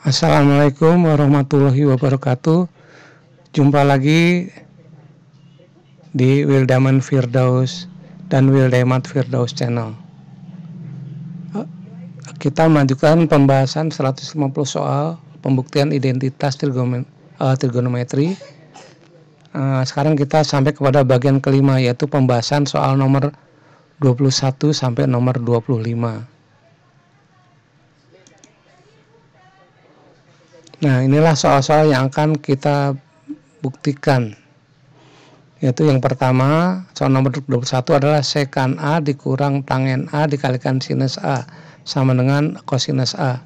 Assalamualaikum warahmatullahi wabarakatuh. Jumpa lagi di Wildaman Firdaus dan Wildamat Firdaus Channel. Kita melanjutkan pembahasan 150 soal pembuktian identitas trigonometri. Sekarang kita sampai kepada bagian kelima, yaitu pembahasan soal nomor 21 sampai nomor 25. Nah, inilah soal-soal yang akan kita buktikan. Yaitu yang pertama, soal nomor 21 adalah sekan A dikurang tangen A dikalikan sinus A sama dengan kosinus A.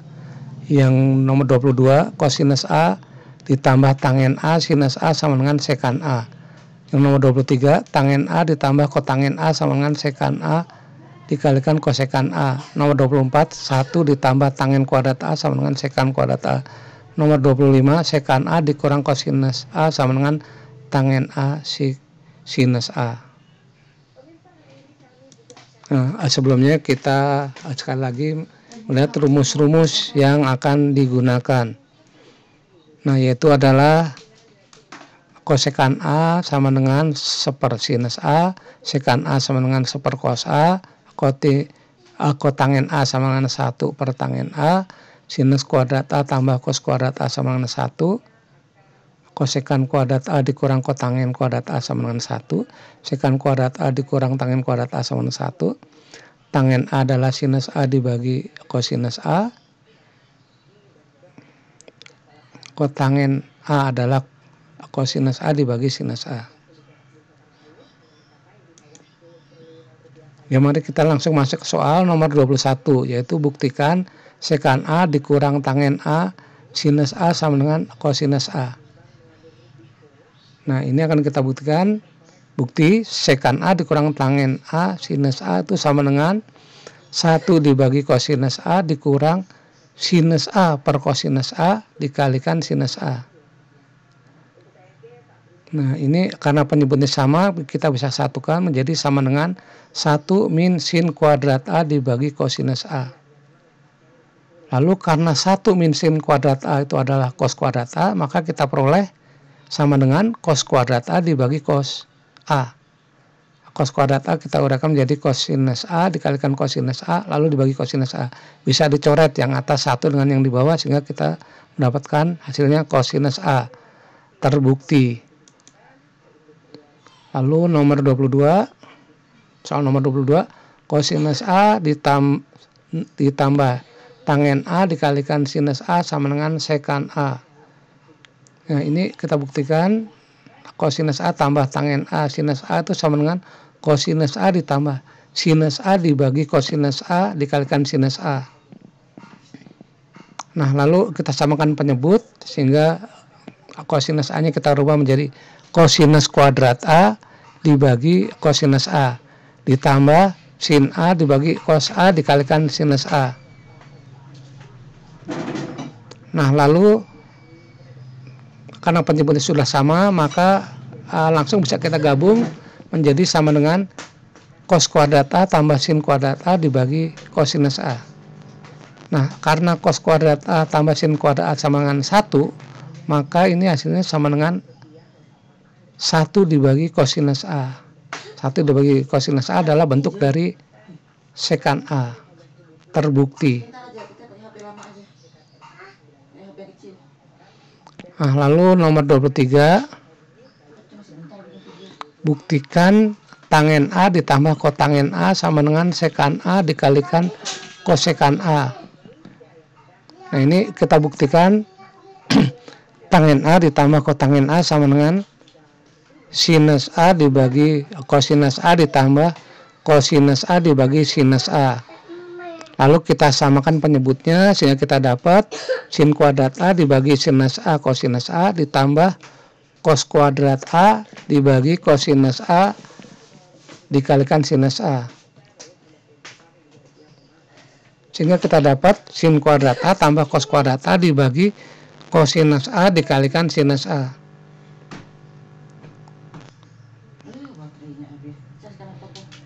Yang nomor 22, kosinus A ditambah tangen A sinus A sama dengan sekan A. Yang nomor 23, tangen A ditambah kotangen A sama dengan sekan A dikalikan kosekan A. Nomor 24, 1 ditambah tangen kuadrat A sama dengan sekan kuadrat A. Nomor 25, sekan A dikurang kosinus A sama dengan tangen A sinus A. Nah, sebelumnya kita sekali lagi melihat rumus-rumus yang akan digunakan. Nah, yaitu adalah kosekan A sama dengan 1/1 sinus A, sekan A sama dengan 1/1 cos A, kotangen A sama dengan 1/tangen A, sinus kuadrat A tambah cos kuadrat A sama dengan 1, kosekan kuadrat A dikurang kotangen kuadrat A sama dengan 1, sekan kuadrat A dikurang tangen kuadrat A sama dengan 1, tangen A adalah sinus A dibagi kosinus A, kotangen A adalah kosinus A dibagi sinus A. Ya, mari kita langsung masuk ke soal nomor 21, yaitu buktikan sekan A dikurang tangen A sinus A sama dengan kosinus A. Nah, ini akan kita buktikan. Bukti sekan A dikurang tangen A sinus A itu sama dengan 1 dibagi kosinus A dikurang sinus A per kosinus A dikalikan sinus A. Nah, ini karena penyebutnya sama, kita bisa satukan menjadi sama dengan 1 min sin kuadrat A dibagi kosinus A. Lalu karena 1 min sin kuadrat A itu adalah cos kuadrat A, maka kita peroleh sama dengan cos kuadrat A dibagi cos A. Cos kuadrat A kita uraikan menjadi kosinus A dikalikan kosinus A lalu dibagi kosinus A. Bisa dicoret yang atas 1 dengan yang di bawah sehingga kita mendapatkan hasilnya kosinus A. Terbukti. Lalu nomor 22, soal nomor 22, kosinus A ditambah tangen A dikalikan sinus A sama dengan sekan A. Nah, ini kita buktikan kosinus A tambah tangen A sinus A itu sama dengan kosinus A ditambah sinus A dibagi kosinus A dikalikan sinus A. Nah, lalu kita samakan penyebut sehingga kosinus A nya kita rubah menjadi kosinus kuadrat A dibagi kosinus A ditambah sin A dibagi cos A dikalikan sinus A. Nah, lalu karena penyebutnya sudah sama, maka langsung bisa kita gabung menjadi sama dengan cos kuadrat A tambah sin kuadrat A dibagi kosinus A. Nah, karena cos kuadrat A tambah sin kuadrat A sama dengan 1, maka ini hasilnya sama dengan 1 dibagi kosinus A. 1 dibagi kosinus A adalah bentuk dari sekan A. Terbukti. Nah, lalu nomor 23, buktikan tangen A ditambah kotangen A sama dengan sekan A dikalikan kosekan A. Nah, ini kita buktikan tangen A ditambah kotangen A sama dengan sinus A dibagi kosinus A ditambah kosinus A dibagi sinus A. Lalu kita samakan penyebutnya sehingga kita dapat sin kuadrat A dibagi sinus A kosinus A ditambah cos kuadrat A dibagi kosinus A dikalikan sinus A. Sehingga kita dapat sin kuadrat A tambah cos kuadrat A dibagi kosinus A dikalikan sinus A.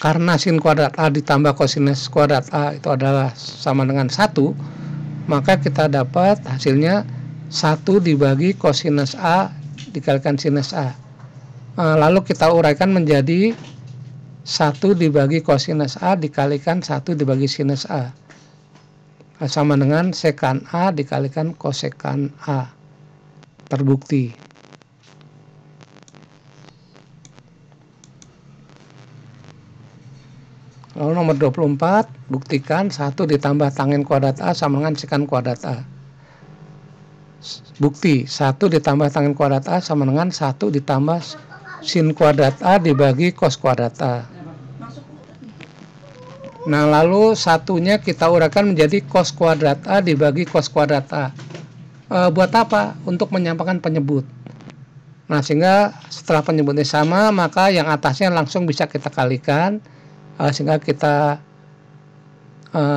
Karena sin kuadrat A ditambah kosinus kuadrat A itu adalah sama dengan 1, maka kita dapat hasilnya 1 dibagi kosinus A dikalikan sinus A. Lalu kita uraikan menjadi 1 dibagi kosinus A dikalikan 1 dibagi sinus A. Sama dengan sekan A dikalikan kosekan A. Terbukti. Lalu nomor 24, buktikan 1 ditambah tangen kuadrat A sama dengan sekan kuadrat A. Bukti 1 ditambah tangen kuadrat A sama dengan 1 ditambah sin kuadrat A dibagi cos kuadrat A. Nah, lalu satunya kita uraikan menjadi cos kuadrat A dibagi cos kuadrat A. Buat apa? Untuk menyampaikan penyebut. Nah, sehingga setelah penyebutnya sama, maka yang atasnya langsung bisa kita kalikan, sehingga kita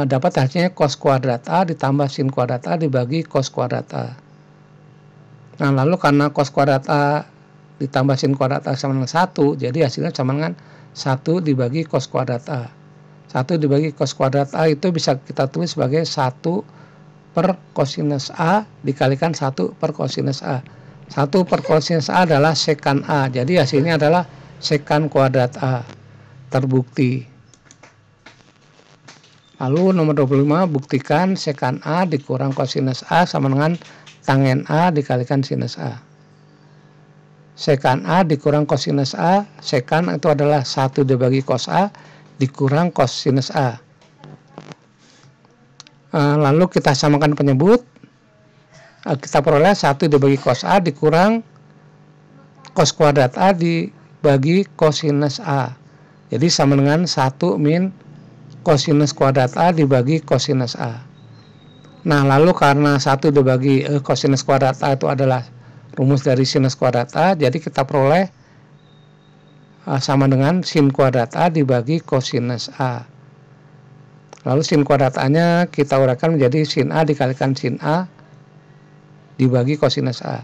dapat hasilnya cos kuadrat A ditambah sin kuadrat A dibagi cos kuadrat A. Nah, lalu karena cos kuadrat A ditambah sin kuadrat A sama dengan 1, jadi hasilnya sama dengan 1 dibagi cos kuadrat A. 1 dibagi cos kuadrat A itu bisa kita tulis sebagai 1 per kosinus A dikalikan 1 per kosinus A. 1 per kosinus A adalah sekan A, jadi hasilnya adalah sekan kuadrat A. Terbukti. Lalu nomor 25, buktikan sekan A dikurang kosinus A sama dengan tangen A dikalikan sinus A. Sekan A dikurang kosinus A, sekan itu adalah 1 dibagi cos A dikurang cos sinus A. Lalu kita samakan penyebut, kita peroleh 1 dibagi cos A dikurang cos kuadrat A dibagi kosinus A. Jadi sama dengan 1 min kosinus kuadrat A dibagi kosinus A. Nah, lalu karena 1 dibagi kosinus kuadrat A itu adalah rumus dari sinus kuadrat A, jadi kita peroleh sama dengan sin kuadrat A dibagi kosinus A. Lalu sin kuadrat A-nya kita uraikan menjadi sin A dikalikan sin A dibagi kosinus A.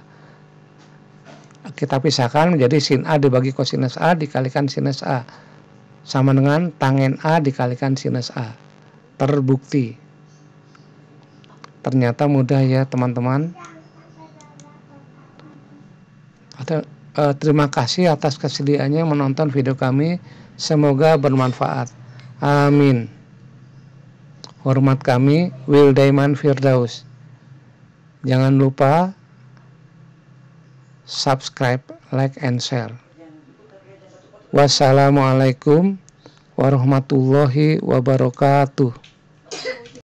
Kita pisahkan menjadi sin A dibagi kosinus A dikalikan sinus A. Sama dengan tangen A dikalikan sinus A. Terbukti. Ternyata mudah ya teman-teman. Terima kasih atas kesediaannya menonton video kami. Semoga bermanfaat. Amin. Hormat kami, Wildaiman Firdaus. Jangan lupa subscribe, like, and share. Wassalamualaikum warahmatullahi wabarakatuh.